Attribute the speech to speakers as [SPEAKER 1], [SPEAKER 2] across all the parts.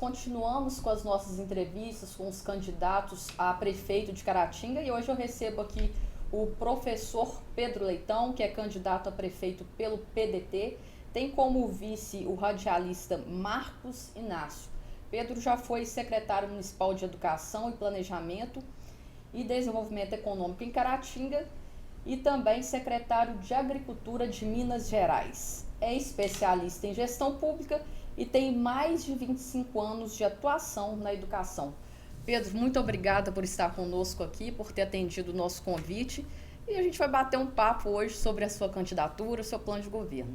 [SPEAKER 1] continuamos com as nossas entrevistas com os candidatos a prefeito de Caratinga e hoje eu recebo aqui o professor Pedro Leitão, que é candidato a prefeito pelo PDT, tem como vice o radialista Marcos Inácio. Pedro já foi secretário municipal de Educação e Planejamento e Desenvolvimento Econômico em Caratinga e também secretário de Agricultura de Minas Gerais. É especialista em gestão pública e tem mais de 25 anos de atuação na educação. Pedro, muito obrigada por estar conosco aqui, por ter atendido o nosso convite. E a gente vai bater um papo hoje sobre a sua candidatura, o seu plano de governo.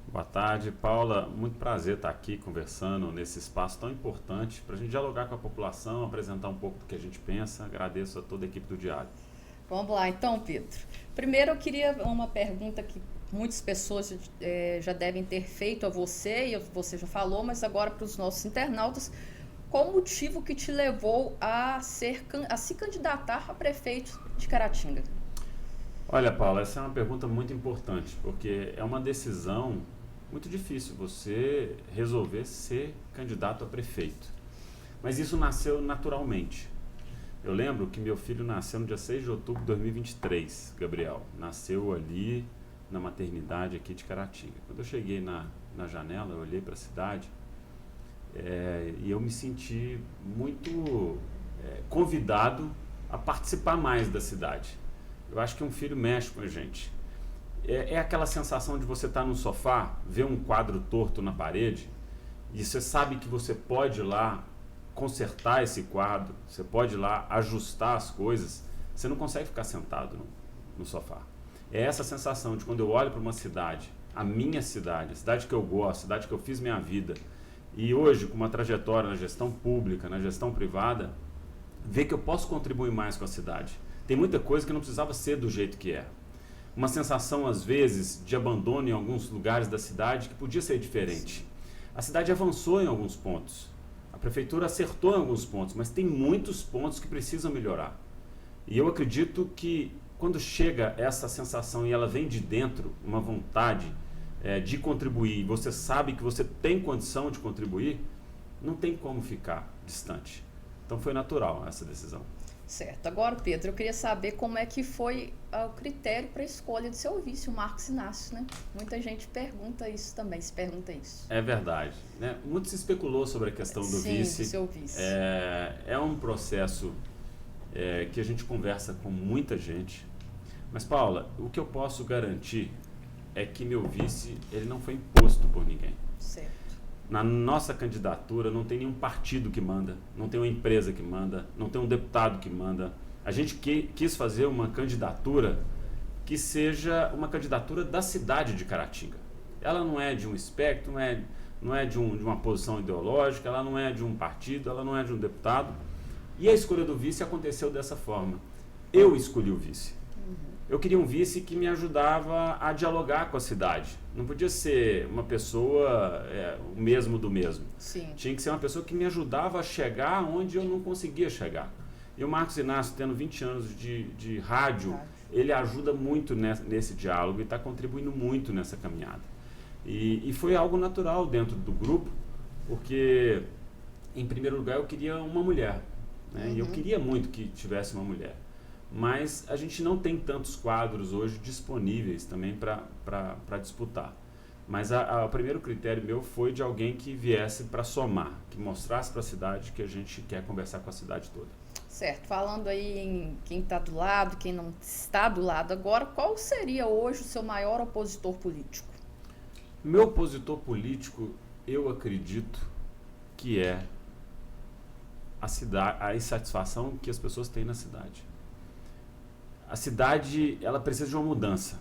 [SPEAKER 2] Boa tarde, Paula. Muito prazer estar aqui conversando nesse espaço tão importante para a gente dialogar com a população, apresentar um pouco do que a gente pensa. Agradeço a toda a equipe do Diário.
[SPEAKER 1] Vamos lá, então, Pedro. Primeiro, eu queria uma pergunta que muitas pessoas já devem ter feito a você, e você já falou, mas agora para os nossos internautas, qual o motivo que te levou a se candidatar a prefeito de Caratinga?
[SPEAKER 2] Olha, Paula, essa é uma pergunta muito importante, porque é uma decisão muito difícil você resolver ser candidato a prefeito. Mas isso nasceu naturalmente. Eu lembro que meu filho nasceu no dia 6 de outubro de 2023, Gabriel. Nasceu ali na maternidade aqui de Caratinga. Quando eu cheguei na janela, eu olhei para a cidade e eu me senti muito convidado a participar mais da cidade. Eu acho que um filho mexe com a gente. É aquela sensação de você estar no sofá, ver um quadro torto na parede, e você sabe que você pode ir lá consertar esse quadro, você pode ir lá ajustar as coisas, você não consegue ficar sentado no sofá. É essa sensação de quando eu olho para uma cidade, a minha cidade, a cidade que eu gosto, a cidade que eu fiz minha vida, e hoje com uma trajetória na gestão pública, na gestão privada, ver que eu posso contribuir mais com a cidade. Tem muita coisa que não precisava ser do jeito que é. Uma sensação, às vezes, de abandono em alguns lugares da cidade que podia ser diferente. A cidade avançou em alguns pontos. A prefeitura acertou em alguns pontos, mas tem muitos pontos que precisam melhorar. E eu acredito que quando chega essa sensação e ela vem de dentro, uma vontade de contribuir, você sabe que você tem condição de contribuir, não tem como ficar distante. Então foi natural essa decisão.
[SPEAKER 1] Certo. Agora, Pedro, eu queria saber como é que foi o critério para a escolha do seu vice, o Marcos Inácio, né? Muita gente pergunta isso também, se pergunta isso.
[SPEAKER 2] É verdade, né? Muito se especulou sobre a questão do vice.
[SPEAKER 1] Sim, do seu vice.
[SPEAKER 2] É um processo que a gente conversa com muita gente. Mas, Paula, o que eu posso garantir é que meu vice ele não foi imposto por ninguém.
[SPEAKER 1] Certo.
[SPEAKER 2] Na nossa candidatura não tem nenhum partido que manda, não tem uma empresa que manda, não tem um deputado que manda. A gente quis fazer uma candidatura que seja uma candidatura da cidade de Caratinga. Ela não é de um espectro, não é de uma posição ideológica, ela não é de um partido, ela não é de um deputado. E a escolha do vice aconteceu dessa forma. Eu escolhi o vice. Eu queria um vice que me ajudava a dialogar com a cidade. Não podia ser uma pessoa o mesmo do mesmo.
[SPEAKER 1] Sim.
[SPEAKER 2] Tinha que ser uma pessoa que me ajudava a chegar onde eu não conseguia chegar. E o Marcos Inácio, tendo 20 anos de rádio, ele ajuda muito nesse diálogo e está contribuindo muito nessa caminhada. E foi algo natural dentro do grupo, porque, em primeiro lugar, eu queria uma mulher. Né? E eu queria muito que tivesse uma mulher. Mas a gente não tem tantos quadros hoje disponíveis também para disputar. Mas o primeiro critério meu foi de alguém que viesse para somar, que mostrasse para a cidade que a gente quer conversar com a cidade toda.
[SPEAKER 1] Certo. Falando aí em quem está do lado, quem não está do lado agora, qual seria hoje o seu maior opositor político?
[SPEAKER 2] Meu opositor político, eu acredito que é a insatisfação que as pessoas têm na cidade. A cidade, ela precisa de uma mudança.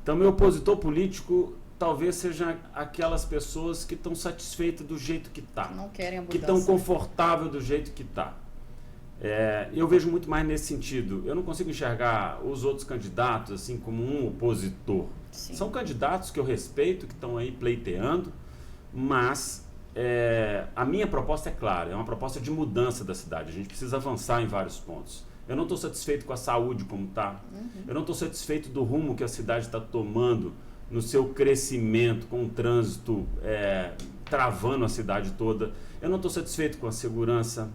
[SPEAKER 2] Então, meu opositor político talvez seja aquelas pessoas que estão satisfeitas do jeito que está.
[SPEAKER 1] Não querem a mudança.
[SPEAKER 2] Que estão confortáveis do jeito que está. Eu vejo muito mais nesse sentido. Eu não consigo enxergar os outros candidatos assim como um opositor.
[SPEAKER 1] Sim.
[SPEAKER 2] São candidatos que eu respeito, que estão aí pleiteando, mas a minha proposta é clara, é uma proposta de mudança da cidade. A gente precisa avançar em vários pontos. Eu não estou satisfeito com a saúde como está. Eu não estou satisfeito do rumo que a cidade está tomando no seu crescimento, com um trânsito travando a cidade toda. Eu não estou satisfeito com a segurança.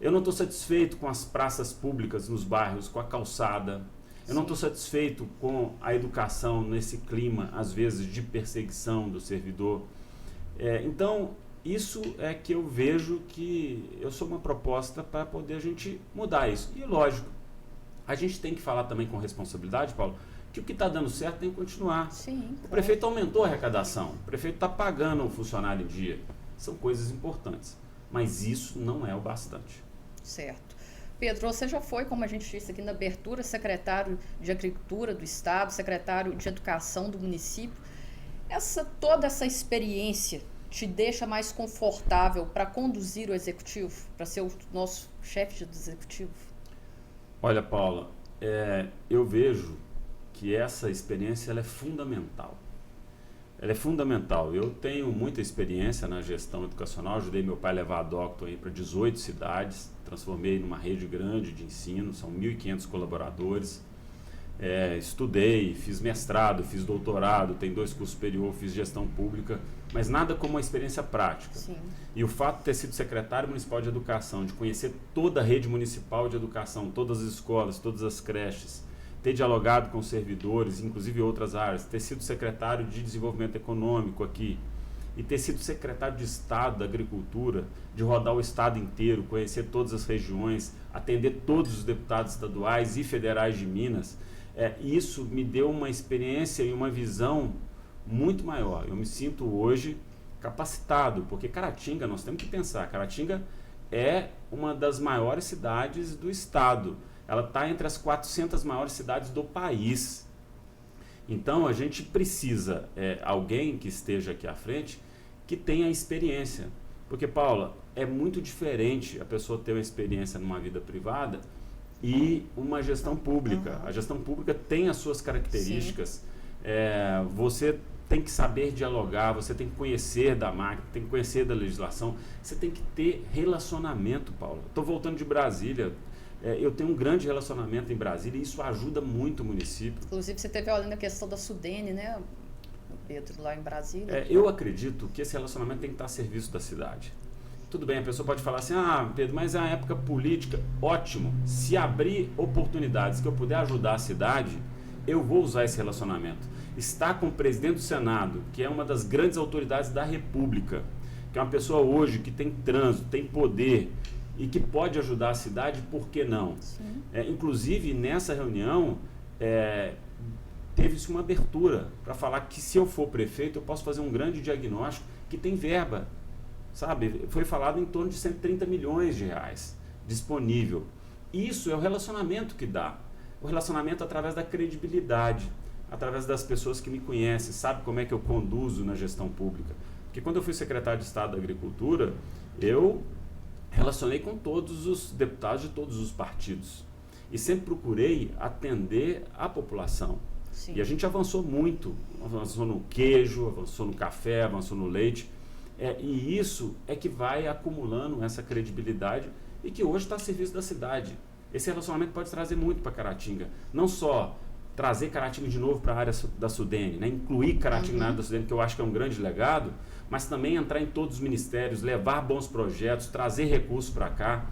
[SPEAKER 2] Eu não estou satisfeito com as praças públicas nos bairros, com a calçada. Eu não estou satisfeito com a educação nesse clima, às vezes, de perseguição do servidor. Então, isso é que eu vejo que eu sou uma proposta para poder a gente mudar isso. E, lógico, a gente tem que falar também com responsabilidade, Paulo, que o que está dando certo tem que continuar.
[SPEAKER 1] Sim,
[SPEAKER 2] o prefeito aumentou a arrecadação, o prefeito está pagando o funcionário em dia. São coisas importantes, mas isso não é o bastante.
[SPEAKER 1] Certo. Pedro, você já foi, como a gente disse aqui na abertura, secretário de Agricultura do Estado, secretário de Educação do município. Toda essa experiência te deixa mais confortável para conduzir o executivo, para ser o nosso chefe de executivo?
[SPEAKER 2] Olha, Paula, eu vejo que essa experiência ela é fundamental. Ela é fundamental. Eu tenho muita experiência na gestão educacional, ajudei meu pai a levar a Doctor para 18 cidades, transformei numa rede grande de ensino, são 1.500 colaboradores. Estudei, fiz mestrado, fiz doutorado, tenho 2 cursos superiores, fiz gestão pública, mas nada como uma experiência prática.
[SPEAKER 1] Sim.
[SPEAKER 2] E o fato de ter sido secretário municipal de educação, de conhecer toda a rede municipal de educação, todas as escolas, todas as creches, ter dialogado com servidores, inclusive outras áreas, ter sido secretário de desenvolvimento econômico aqui e ter sido secretário de Estado da Agricultura, de rodar o Estado inteiro, conhecer todas as regiões, atender todos os deputados estaduais e federais de Minas, isso me deu uma experiência e uma visão muito maior. Eu me sinto hoje capacitado, porque Caratinga, nós temos que pensar, Caratinga é uma das maiores cidades do estado. Ela está entre as 400 maiores cidades do país. Então, a gente precisa, alguém que esteja aqui à frente, que tenha experiência. Porque, Paula, é muito diferente a pessoa ter uma experiência numa vida privada e uma gestão pública. A gestão pública tem as suas características. Você tem que saber dialogar, você tem que conhecer da máquina, tem que conhecer da legislação, você tem que ter relacionamento, Paula. Estou voltando de Brasília. Eu tenho um grande relacionamento em Brasília e isso ajuda muito o município.
[SPEAKER 1] Inclusive, você teve olhando a questão da Sudene, né, Pedro, lá em Brasília.
[SPEAKER 2] Eu acredito que esse relacionamento tem que estar a serviço da cidade. Tudo bem, a pessoa pode falar assim, Pedro, mas é uma época política. Ótimo, se abrir oportunidades que eu puder ajudar a cidade, eu vou usar esse relacionamento. Estar com o presidente do Senado, que é uma das grandes autoridades da República, que é uma pessoa hoje que tem trânsito, tem poder e que pode ajudar a cidade, por que não? Inclusive, nessa reunião, teve-se uma abertura para falar que se eu for prefeito, eu posso fazer um grande diagnóstico que tem verba, sabe? Foi falado em torno de 130 milhões de reais disponível. Isso é o relacionamento que dá. O relacionamento através da credibilidade, através das pessoas que me conhecem, sabe como é que eu conduzo na gestão pública. Porque quando eu fui secretário de Estado da Agricultura, eu relacionei com todos os deputados de todos os partidos. E sempre procurei atender a população.
[SPEAKER 1] Sim.
[SPEAKER 2] E a gente avançou muito. Avançou no queijo, avançou no café, avançou no leite. E isso é que vai acumulando essa credibilidade e que hoje está a serviço da cidade. Esse relacionamento pode trazer muito para Caratinga. Não só trazer Caratinga de novo para a área da Sudene, né? Incluir Caratinga na área da Sudene, que eu acho que é um grande legado, mas também entrar em todos os ministérios, levar bons projetos, trazer recursos para cá.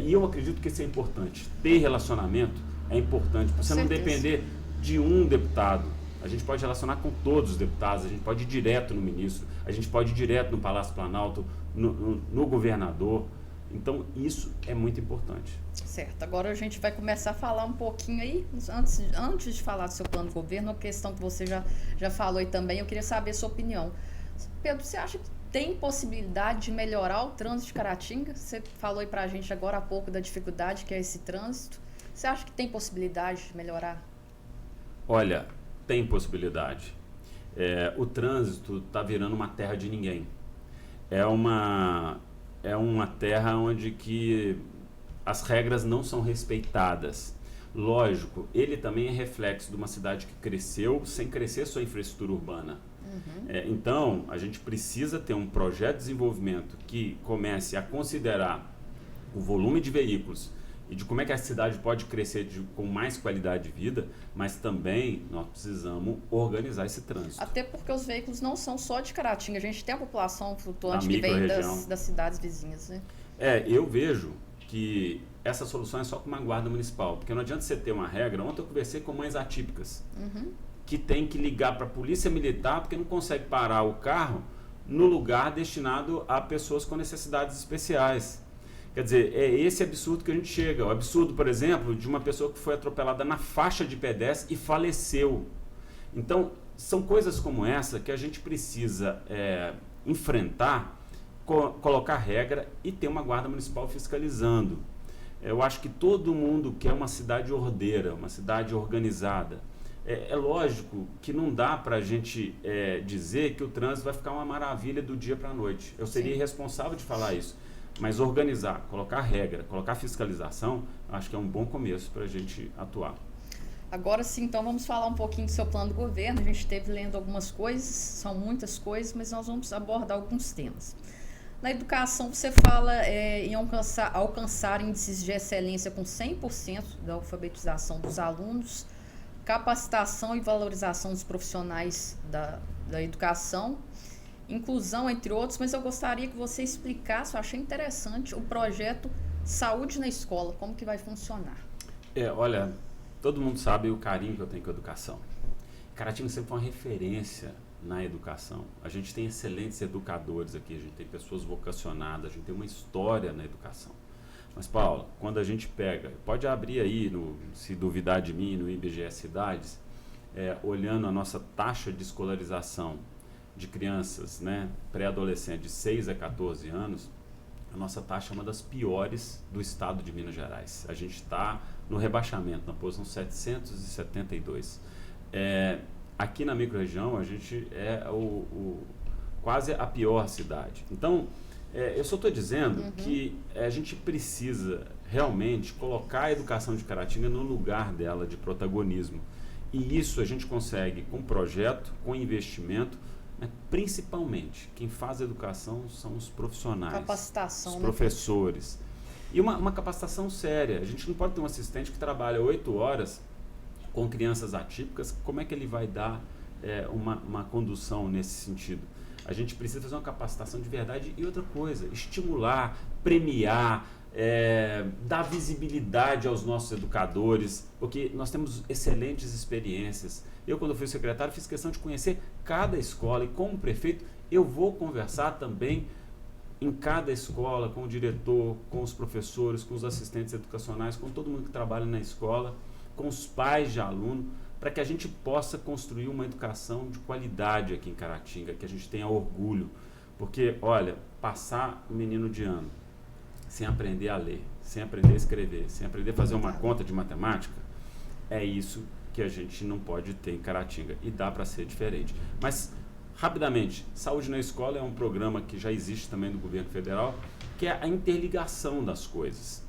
[SPEAKER 2] E eu acredito que isso é importante. Ter relacionamento é importante, para você não depender de um deputado. A gente pode relacionar com todos os deputados, a gente pode ir direto no ministro, a gente pode ir direto no Palácio Planalto, no governador. Então, isso é muito importante.
[SPEAKER 1] Certo. Agora a gente vai começar a falar um pouquinho aí, antes de falar do seu plano de governo, uma questão que você já falou aí também, eu queria saber a sua opinião. Pedro, você acha que tem possibilidade de melhorar o trânsito de Caratinga? Você falou aí pra gente agora há pouco da dificuldade que é esse trânsito. Você acha que tem possibilidade de melhorar?
[SPEAKER 2] Olha, tem possibilidade. O trânsito está virando uma terra de ninguém. É uma terra onde que as regras não são respeitadas. Lógico, ele também é reflexo de uma cidade que cresceu sem crescer sua infraestrutura urbana. Então, a gente precisa ter um projeto de desenvolvimento que comece a considerar o volume de veículos e de como é que a cidade pode crescer com mais qualidade de vida, mas também nós precisamos organizar esse trânsito.
[SPEAKER 1] Até porque os veículos não são só de Caratinga, a gente tem a população flutuante que vem das cidades vizinhas, né?
[SPEAKER 2] Eu vejo que essa solução é só com uma guarda municipal, porque não adianta você ter uma regra. Ontem eu conversei com mães atípicas, que tem que ligar para a polícia militar porque não consegue parar o carro no lugar destinado a pessoas com necessidades especiais. Quer dizer, é esse absurdo que a gente chega. O absurdo, por exemplo, de uma pessoa que foi atropelada na faixa de pedestre e faleceu. Então, são coisas como essa que a gente precisa enfrentar, colocar regra e ter uma guarda municipal fiscalizando. Eu acho que todo mundo quer uma cidade ordeira, uma cidade organizada. É lógico que não dá para a gente dizer que o trânsito vai ficar uma maravilha do dia para a noite. Eu seria irresponsável de falar isso. Mas organizar, colocar regra, colocar fiscalização, acho que é um bom começo para a gente atuar.
[SPEAKER 1] Agora sim, então vamos falar um pouquinho do seu plano do governo. A gente esteve lendo algumas coisas, são muitas coisas, mas nós vamos abordar alguns temas. Na educação, você fala em alcançar índices de excelência com 100% da alfabetização dos alunos, capacitação e valorização dos profissionais da educação, inclusão, entre outros, mas eu gostaria que você explicasse, eu achei interessante, o projeto Saúde na Escola, como que vai funcionar.
[SPEAKER 2] Olha, todo mundo sabe o carinho que eu tenho com a educação. Caratinga sempre foi uma referência na educação. A gente tem excelentes educadores aqui, a gente tem pessoas vocacionadas, a gente tem uma história na educação. Mas, Paula, quando a gente pode abrir aí, se duvidar de mim, no IBGE Cidades, olhando a nossa taxa de escolarização de crianças, pré-adolescentes de 6 a 14 anos, a nossa taxa é uma das piores do estado de Minas Gerais. A gente está no rebaixamento, na posição 772. Aqui na microrregião, a gente é quase a pior cidade. Então, eu só estou dizendo que a gente precisa realmente colocar a educação de Caratinga no lugar dela de protagonismo. E isso a gente consegue com projeto, com investimento, principalmente quem faz a educação são os profissionais,
[SPEAKER 1] capacitação,
[SPEAKER 2] os professores. E uma capacitação séria. A gente não pode ter um assistente que trabalha 8 horas com crianças atípicas. Como é que ele vai dar uma condução nesse sentido? A gente precisa fazer uma capacitação de verdade. E outra coisa, estimular, premiar, dar visibilidade aos nossos educadores, porque nós temos excelentes experiências. Eu, quando fui secretário, fiz questão de conhecer cada escola e, como prefeito, eu vou conversar também em cada escola com o diretor, com os professores, com os assistentes educacionais, com todo mundo que trabalha na escola, com os pais de aluno, para que a gente possa construir uma educação de qualidade aqui em Caratinga, que a gente tenha orgulho. Porque, olha, passar o menino de ano sem aprender a ler, sem aprender a escrever, sem aprender a fazer uma conta de matemática, é isso que a gente não pode ter em Caratinga. E dá para ser diferente. Mas, rapidamente, Saúde na Escola é um programa que já existe também do governo federal, que é a interligação das coisas.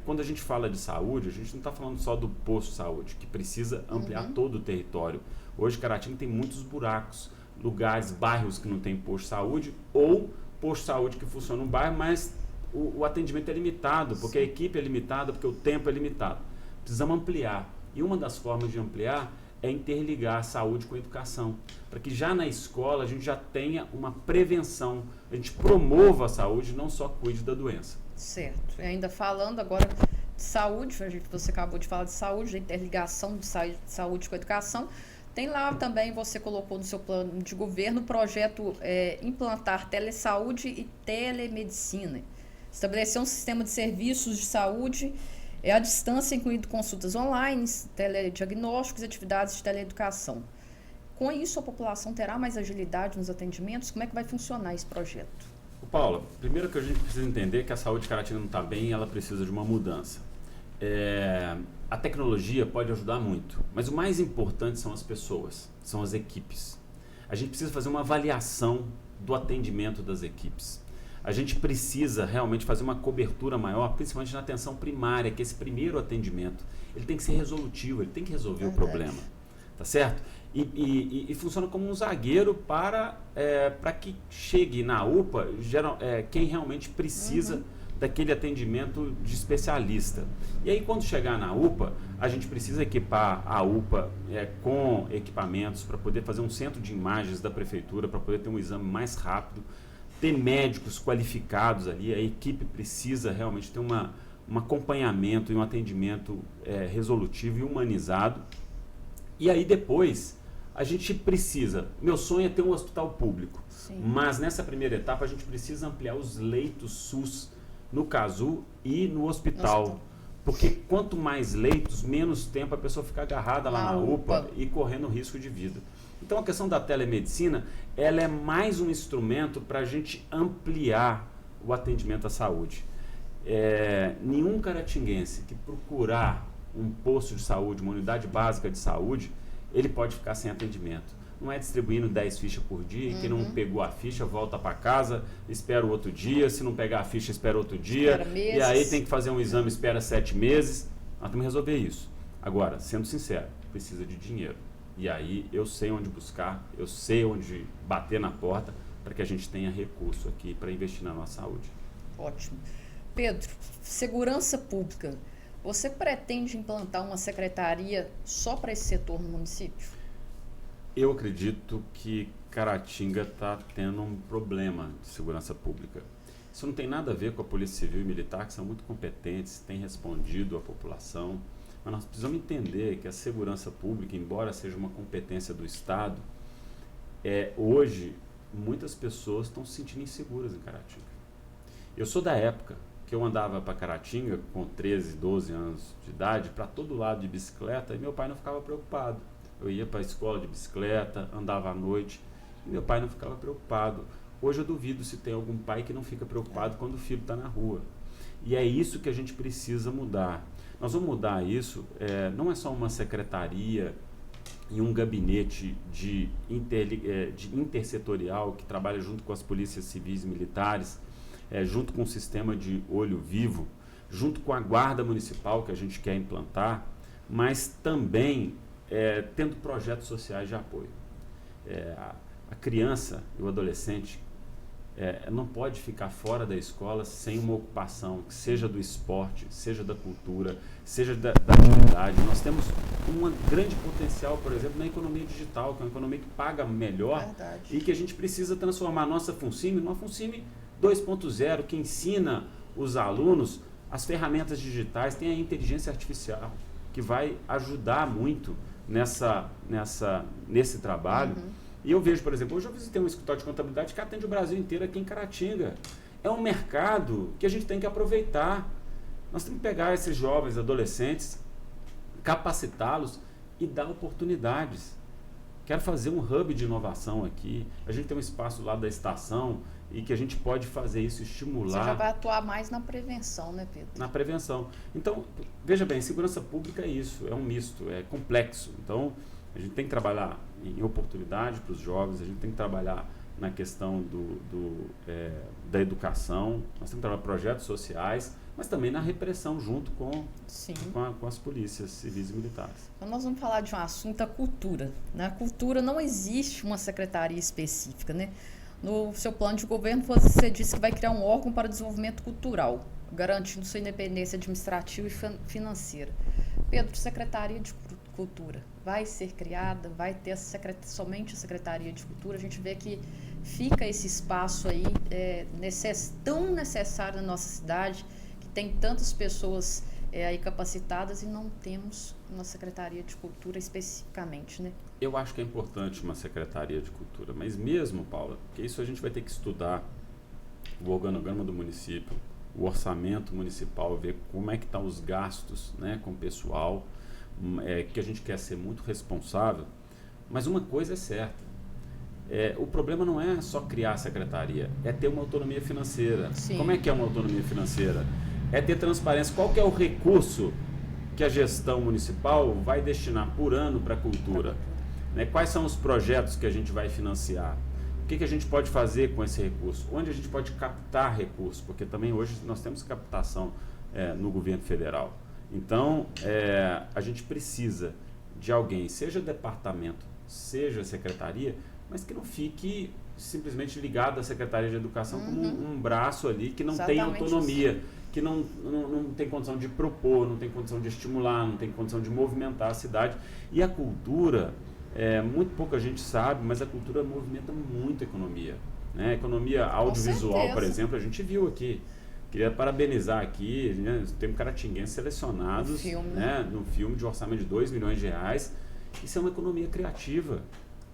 [SPEAKER 2] Quando a gente fala de saúde, a gente não está falando só do posto de saúde, que precisa ampliar todo o território. Hoje, Caratinga tem muitos buracos, lugares, bairros que não tem posto de saúde, ou posto de saúde que funciona no bairro, mas o atendimento é limitado, porque a equipe é limitada, porque o tempo é limitado. Precisamos ampliar. E uma das formas de ampliar é interligar a saúde com a educação, para que já na escola a gente já tenha uma prevenção, a gente promova a saúde, não só cuide da doença.
[SPEAKER 1] Certo. E ainda falando agora de saúde, você acabou de falar de saúde, de interligação de saúde com a educação, tem lá também, você colocou no seu plano de governo, o projeto implantar telesaúde e telemedicina, estabelecer um sistema de serviços de saúde à distância, incluindo consultas online, telediagnósticos e atividades de teleeducação. Com isso, a população terá mais agilidade nos atendimentos? Como é que vai funcionar esse projeto?
[SPEAKER 2] Paula, primeiro que a gente precisa entender que a saúde de Caratinga não está bem e ela precisa de uma mudança. A tecnologia pode ajudar muito, mas o mais importante são as pessoas, são as equipes. A gente precisa fazer uma avaliação do atendimento das equipes. A gente precisa realmente fazer uma cobertura maior, principalmente na atenção primária, que esse primeiro atendimento, ele tem que ser resolutivo, ele tem que resolver o problema, tá certo? E funciona como um zagueiro para que chegue na UPA quem realmente precisa daquele atendimento de especialista. E aí, quando chegar na UPA, a gente precisa equipar a UPA com equipamentos para poder fazer um centro de imagens da prefeitura, para poder ter um exame mais rápido, ter médicos qualificados ali. A equipe precisa realmente ter um acompanhamento e um atendimento resolutivo e humanizado. E aí depois a gente precisa, meu sonho é ter um hospital público, sim, mas nessa primeira etapa a gente precisa ampliar os leitos SUS no CASU e no hospital, porque quanto mais leitos, menos tempo a pessoa fica agarrada lá na UPA e correndo risco de vida. Então a questão da telemedicina, ela é mais um instrumento para a gente ampliar o atendimento à saúde. Nenhum caratinguense que procurar um posto de saúde, uma unidade básica de saúde, ele pode ficar sem atendimento. Não é distribuindo 10 fichas por dia, e quem não pegou a ficha volta para casa, espera o outro dia, se não pegar a ficha espera outro dia, e aí tem que fazer um exame, espera 7 meses. Nós temos que resolver isso. Agora, sendo sincero, precisa de dinheiro. E aí eu sei onde buscar, eu sei onde bater na porta para que a gente tenha recurso aqui para investir na nossa saúde.
[SPEAKER 1] Ótimo. Pedro, segurança pública. Você pretende implantar uma secretaria só para esse setor no município?
[SPEAKER 2] Eu acredito que Caratinga está tendo um problema de segurança pública. Isso não tem nada a ver com a Polícia Civil e Militar, que são muito competentes, têm respondido à população, mas nós precisamos entender que a segurança pública, embora seja uma competência do Estado, hoje muitas pessoas estão se sentindo inseguras em Caratinga. Eu sou da época que eu andava para Caratinga com 13, 12 anos de idade, para todo lado de bicicleta, e meu pai não ficava preocupado. Eu ia para a escola de bicicleta, andava à noite, e meu pai não ficava preocupado. Hoje eu duvido se tem algum pai que não fica preocupado quando o filho está na rua. E é isso que a gente precisa mudar. Nós vamos mudar isso, não é só uma secretaria e um gabinete de intersetorial que trabalha junto com as polícias civis e militares, junto com o sistema de olho vivo, junto com a guarda municipal que a gente quer implantar, mas também tendo projetos sociais de apoio. A criança e o adolescente não pode ficar fora da escola sem uma ocupação, que seja do esporte, seja da cultura, seja da atividade. Nós temos um grande potencial, por exemplo, na economia digital, que é uma economia que paga melhor. Verdade. E que a gente precisa transformar a nossa FUNSIMI numa FUNSIMI 2.0, que ensina os alunos as ferramentas digitais, tem a inteligência artificial, que vai ajudar muito nesse trabalho. E eu vejo, por exemplo, hoje eu visitei um escritório de contabilidade que atende o Brasil inteiro aqui em Caratinga. É um mercado que a gente tem que aproveitar. Nós temos que pegar esses jovens, adolescentes, capacitá-los e dar oportunidades. Quero fazer um hub de inovação aqui. A gente tem um espaço lá da estação e que a gente pode fazer isso, estimular.
[SPEAKER 1] Você já vai atuar mais na prevenção, né, Pedro?
[SPEAKER 2] Na prevenção. Então, veja bem, segurança pública é isso, é um misto, é complexo. Então, a gente tem que trabalhar em oportunidade para os jovens, a gente tem que trabalhar na questão da educação, nós temos que trabalhar projetos sociais, mas também na repressão junto com as polícias civis e militares.
[SPEAKER 1] Então nós vamos falar de um assunto, a cultura. Na cultura não existe uma secretaria específica, né? No seu plano de governo você disse que vai criar um órgão para o desenvolvimento cultural, garantindo sua independência administrativa e financeira. Pedro, Secretaria de Cultura vai ser criada, vai ter somente a Secretaria de Cultura? A gente vê que fica esse espaço aí tão necessário na nossa cidade, que tem tantas pessoas aí capacitadas e não temos uma Secretaria de Cultura especificamente, né?
[SPEAKER 2] Eu acho que é importante uma Secretaria de Cultura, mas mesmo, Paula, porque isso a gente vai ter que estudar o organograma do município, o orçamento municipal, ver como é que estão os gastos, né, com o pessoal, que a gente quer ser muito responsável, mas uma coisa é certa, o problema não é só criar a secretaria, é ter uma autonomia financeira. Sim. Como é que é uma autonomia financeira? É ter transparência. Qual que é o recurso que a gestão municipal vai destinar por ano para a cultura? Né? Quais são os projetos que a gente vai financiar? O que a gente pode fazer com esse recurso? Onde a gente pode captar recursos? Porque também hoje nós temos captação no governo federal. Então, a gente precisa de alguém, seja departamento, seja secretaria, mas que não fique simplesmente ligado à Secretaria de Educação como um braço ali que não tem
[SPEAKER 1] Exatamente
[SPEAKER 2] autonomia,
[SPEAKER 1] isso.
[SPEAKER 2] que não tem condição de propor, não tem condição de estimular, não tem condição de movimentar a cidade. E a cultura, muito pouca gente sabe, mas a cultura movimenta muito a economia. Né? A economia audiovisual, por exemplo, a gente viu aqui. Queria parabenizar aqui, né, tem caratinguenses selecionados no filme de orçamento de R$2 milhões. Isso é uma economia criativa.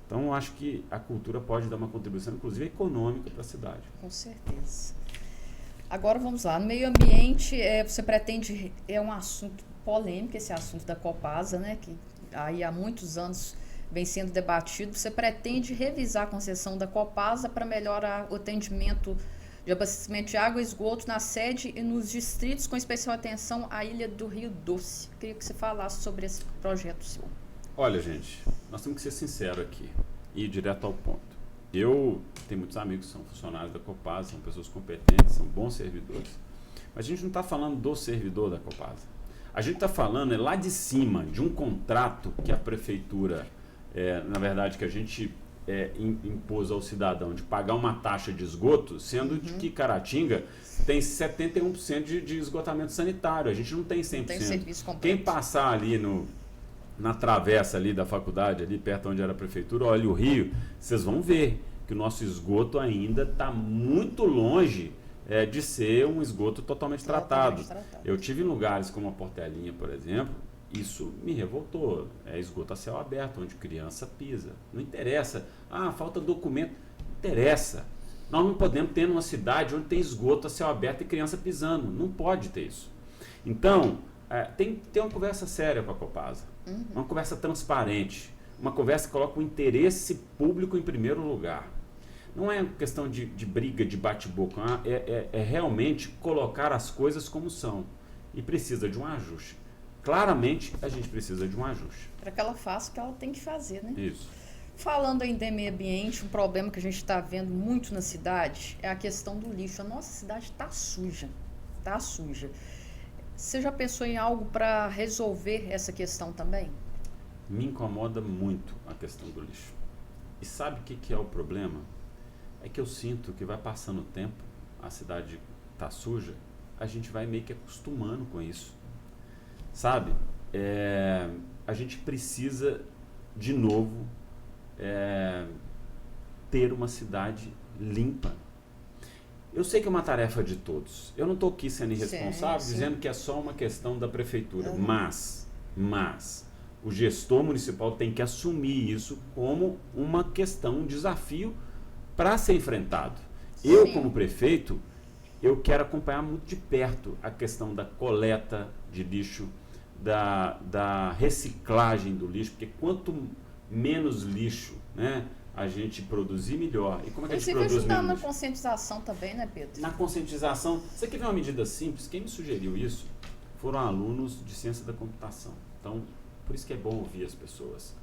[SPEAKER 2] Então, eu acho que a cultura pode dar uma contribuição, inclusive econômica, para a cidade.
[SPEAKER 1] Com certeza. Agora vamos lá. No meio ambiente, você pretende, é um assunto polêmico, esse assunto da Copasa, né, que aí há muitos anos vem sendo debatido. Você pretende revisar a concessão da Copasa para melhorar o atendimento de abastecimento de água e esgoto na sede e nos distritos, com especial atenção à Ilha do Rio Doce. Queria que você falasse sobre esse projeto seu.
[SPEAKER 2] Olha, gente, nós temos que ser sinceros aqui e ir direto ao ponto. Eu tenho muitos amigos que são funcionários da Copasa, são pessoas competentes, são bons servidores, mas a gente não está falando do servidor da Copasa. A gente está falando lá de cima de um contrato que a prefeitura, na verdade, que a gente impôs ao cidadão de pagar uma taxa de esgoto, sendo que Caratinga tem 71% de esgotamento sanitário. A gente não tem 100%.
[SPEAKER 1] Tem serviço completo.
[SPEAKER 2] Quem passar ali na travessa ali da faculdade, ali perto onde era a prefeitura, olha o rio, vocês vão ver que o nosso esgoto ainda está muito longe de ser um esgoto totalmente tratado. Eu tive em lugares como a Portelinha, por exemplo, isso me revoltou. É esgoto a céu aberto, onde criança pisa. Não interessa. Falta documento. Não interessa. Nós não podemos ter numa cidade onde tem esgoto a céu aberto e criança pisando. Não pode ter isso. Então, tem que ter uma conversa séria com a Copasa. Uma conversa transparente. Uma conversa que coloca o interesse público em primeiro lugar. Não é questão de briga, de bate-boca. É realmente colocar as coisas como são. E precisa de um ajuste. Claramente, a gente precisa de um ajuste.
[SPEAKER 1] Para que ela faça o que ela tem que fazer, né?
[SPEAKER 2] Isso.
[SPEAKER 1] Falando ainda em meio ambiente, um problema que a gente está vendo muito na cidade é a questão do lixo. A nossa cidade está suja. Está suja. Você já pensou em algo para resolver essa questão também?
[SPEAKER 2] Me incomoda muito a questão do lixo. E sabe o que é o problema? É que eu sinto que vai passando o tempo, a cidade está suja, a gente vai meio que acostumando com isso. Sabe? A gente precisa, de novo, ter uma cidade limpa. Eu sei que é uma tarefa de todos. Eu não estou aqui sendo irresponsável, dizendo que é só uma questão da prefeitura. Mas o gestor municipal tem que assumir isso como uma questão, um desafio para ser enfrentado. Eu, como prefeito, eu quero acompanhar muito de perto a questão da coleta de lixo, da reciclagem do lixo, porque quanto menos lixo, né, a gente produzir, melhor. E como é que a gente produz menos
[SPEAKER 1] na conscientização também, né, Pedro?
[SPEAKER 2] Na conscientização. Você quer ver uma medida simples? Quem me sugeriu isso foram alunos de ciência da computação. Então, por isso que é bom ouvir as pessoas.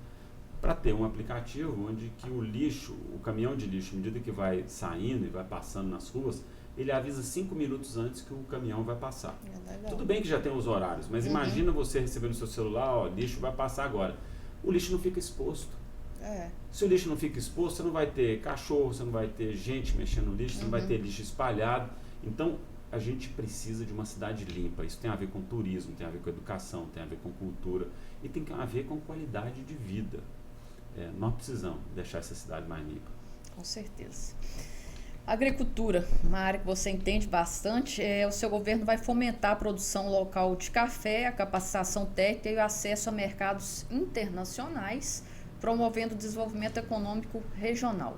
[SPEAKER 2] Para ter um aplicativo onde que o lixo, o caminhão de lixo, à medida que vai saindo e vai passando nas ruas, ele avisa 5 minutos antes que o caminhão vai passar. Tudo bem que já tem os horários, mas imagina você receber no seu celular, lixo vai passar agora. O lixo não fica exposto. Se o lixo não fica exposto, você não vai ter cachorro, você não vai ter gente mexendo no lixo, você não vai ter lixo espalhado. Então, a gente precisa de uma cidade limpa. Isso tem a ver com turismo, tem a ver com educação, tem a ver com cultura e tem a ver com qualidade de vida. Nós precisamos deixar essa cidade mais limpa.
[SPEAKER 1] Com certeza. Agricultura, uma área que você entende bastante, o seu governo vai fomentar a produção local de café, a capacitação técnica e o acesso a mercados internacionais, promovendo o desenvolvimento econômico regional.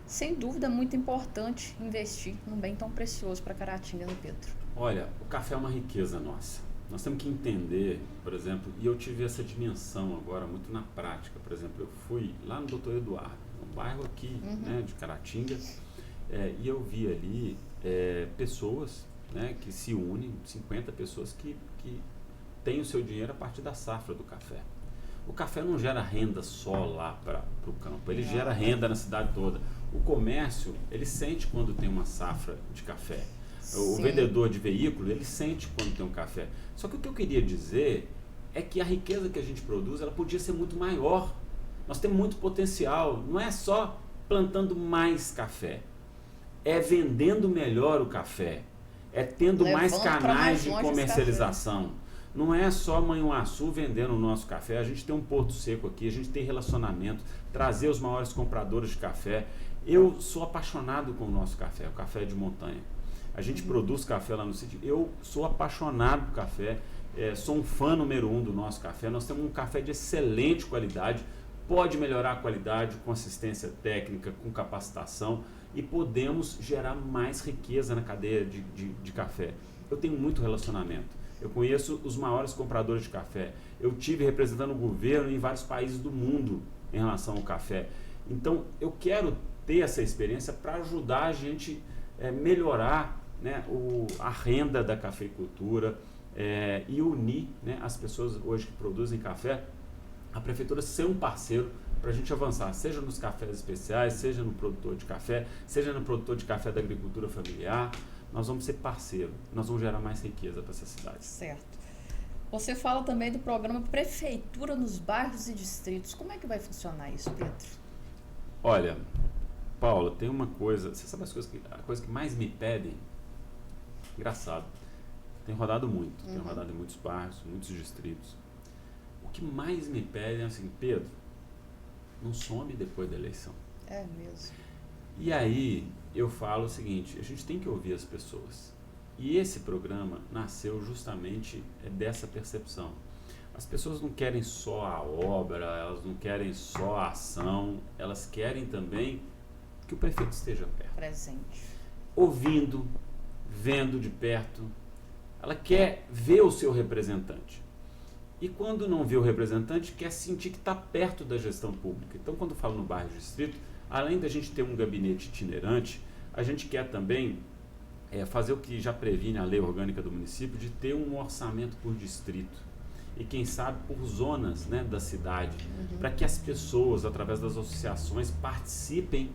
[SPEAKER 1] Sem dúvida, é muito importante investir num bem tão precioso para Caratinga, né, Pedro?
[SPEAKER 2] Olha, o café é uma riqueza nossa. Nós temos que entender, por exemplo, e eu tive essa dimensão agora muito na prática. Por exemplo, eu fui lá no Dr. Eduardo, um bairro aqui de Caratinga, e eu vi ali pessoas que se unem, 50 pessoas que têm o seu dinheiro a partir da safra do café. O café não gera renda só lá para o campo, ele gera renda na cidade toda. O comércio, ele sente quando tem uma safra de café. O vendedor de veículo, ele sente quando tem um café. Só que o que eu queria dizer é que a riqueza que a gente produz, ela podia ser muito maior. Nós temos muito potencial. Não é só plantando mais café, é vendendo melhor o café, é tendo mais canais de comercialização. Não é só Manhuaçu vendendo o nosso café, a gente tem um Porto Seco aqui, a gente tem relacionamento, trazer os maiores compradores de café. Eu sou apaixonado com o nosso café, o café de montanha. A gente produz café lá no sítio, eu sou apaixonado por café, sou um fã número 1 do nosso café. Nós temos um café de excelente qualidade, pode melhorar a qualidade com assistência técnica, com capacitação, e podemos gerar mais riqueza na cadeia de café. Eu tenho muito relacionamento, eu conheço os maiores compradores de café, eu tive representando o governo em vários países do mundo em relação ao café. Então eu quero ter essa experiência para ajudar a gente melhorar, né, a renda da cafeicultura, e unir, né, as pessoas hoje que produzem café, a prefeitura ser um parceiro para a gente avançar, seja nos cafés especiais, seja no produtor de café, seja no produtor de café da agricultura familiar. Nós vamos ser parceiro, nós vamos gerar mais riqueza para essa cidade.
[SPEAKER 1] Certo. Você fala também do programa Prefeitura nos Bairros e Distritos. Como é que vai funcionar isso, Pedro?
[SPEAKER 2] Olha, Paula, tem uma coisa, você sabe a coisa que mais me pedem? Engraçado. Tenho rodado muito, tenho rodado em muitos bairros, muitos distritos. O que mais me pedem é assim: Pedro, não some depois da eleição.
[SPEAKER 1] É mesmo.
[SPEAKER 2] E aí eu falo o seguinte: a gente tem que ouvir as pessoas. E esse programa nasceu justamente dessa percepção. As pessoas não querem só a obra, elas não querem só a ação, elas querem também que o prefeito esteja perto.
[SPEAKER 1] Presente.
[SPEAKER 2] Ouvindo, vendo de perto. Ela quer ver o seu representante. E quando não vê o representante, quer sentir que está perto da gestão pública. Então, quando eu falo no bairro distrito, além da gente ter um gabinete itinerante, a gente quer também fazer o que já previne a lei orgânica do município, de ter um orçamento por distrito. E quem sabe por zonas, né, da cidade, para que as pessoas, através das associações, participem.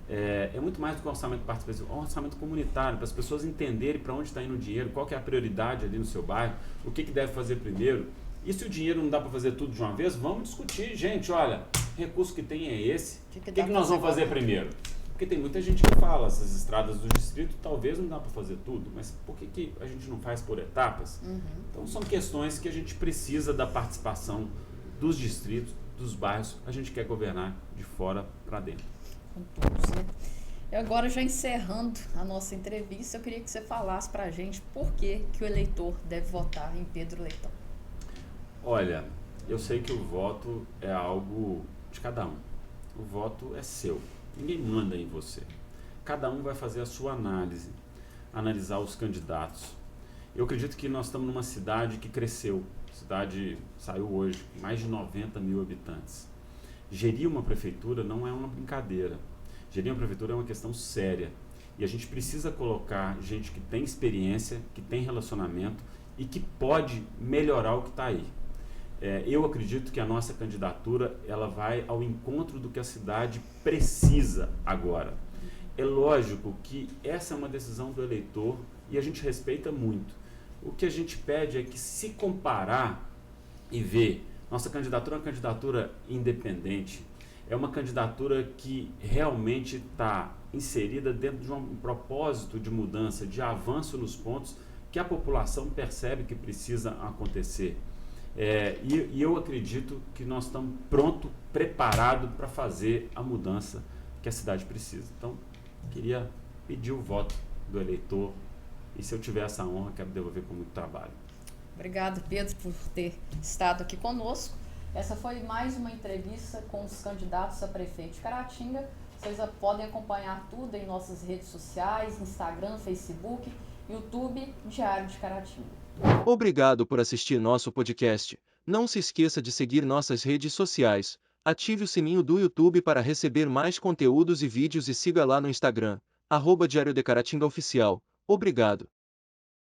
[SPEAKER 2] É muito mais do que um orçamento participativo, é um orçamento comunitário, para as pessoas entenderem para onde está indo o dinheiro, qual que é a prioridade ali no seu bairro, o que deve fazer primeiro. E se o dinheiro não dá para fazer tudo de uma vez, vamos discutir, gente, olha, o recurso que tem é esse, o que nós vamos fazer primeiro? Porque tem muita gente que fala, essas estradas do distrito talvez não dá para fazer tudo, mas por que a gente não faz por etapas? Então são questões que a gente precisa da participação dos distritos, dos bairros, a gente quer governar de fora para dentro.
[SPEAKER 1] Com todos, né? E agora, já encerrando a nossa entrevista, eu queria que você falasse para a gente por que o eleitor deve votar em Pedro Leitão.
[SPEAKER 2] Olha, eu sei que o voto é algo de cada um. O voto é seu. Ninguém manda em você. Cada um vai fazer a sua análise, analisar os candidatos. Eu acredito que nós estamos numa cidade que cresceu. A cidade saiu hoje com mais de 90 mil habitantes. Gerir uma prefeitura não é uma brincadeira. Gerir uma prefeitura é uma questão séria. E a gente precisa colocar gente que tem experiência, que tem relacionamento e que pode melhorar o que está aí. Eu acredito que a nossa candidatura ela vai ao encontro do que a cidade precisa agora. É lógico que essa é uma decisão do eleitor e a gente respeita muito. O que a gente pede é que, se comparar e ver, nossa candidatura é uma candidatura independente, é uma candidatura que realmente está inserida dentro de um propósito de mudança, de avanço nos pontos que a população percebe que precisa acontecer. E eu acredito que nós estamos prontos, preparados para fazer a mudança que a cidade precisa. Então, queria pedir o voto do eleitor e, se eu tiver essa honra, quero devolver com muito trabalho.
[SPEAKER 1] Obrigado, Pedro, por ter estado aqui conosco. Essa foi mais uma entrevista com os candidatos a prefeito de Caratinga. Vocês podem acompanhar tudo em nossas redes sociais, Instagram, Facebook, YouTube, Diário de Caratinga.
[SPEAKER 3] Obrigado por assistir nosso podcast. Não se esqueça de seguir nossas redes sociais. Ative o sininho do YouTube para receber mais conteúdos e vídeos e siga lá no Instagram, @Diário de Caratinga Oficial. Obrigado.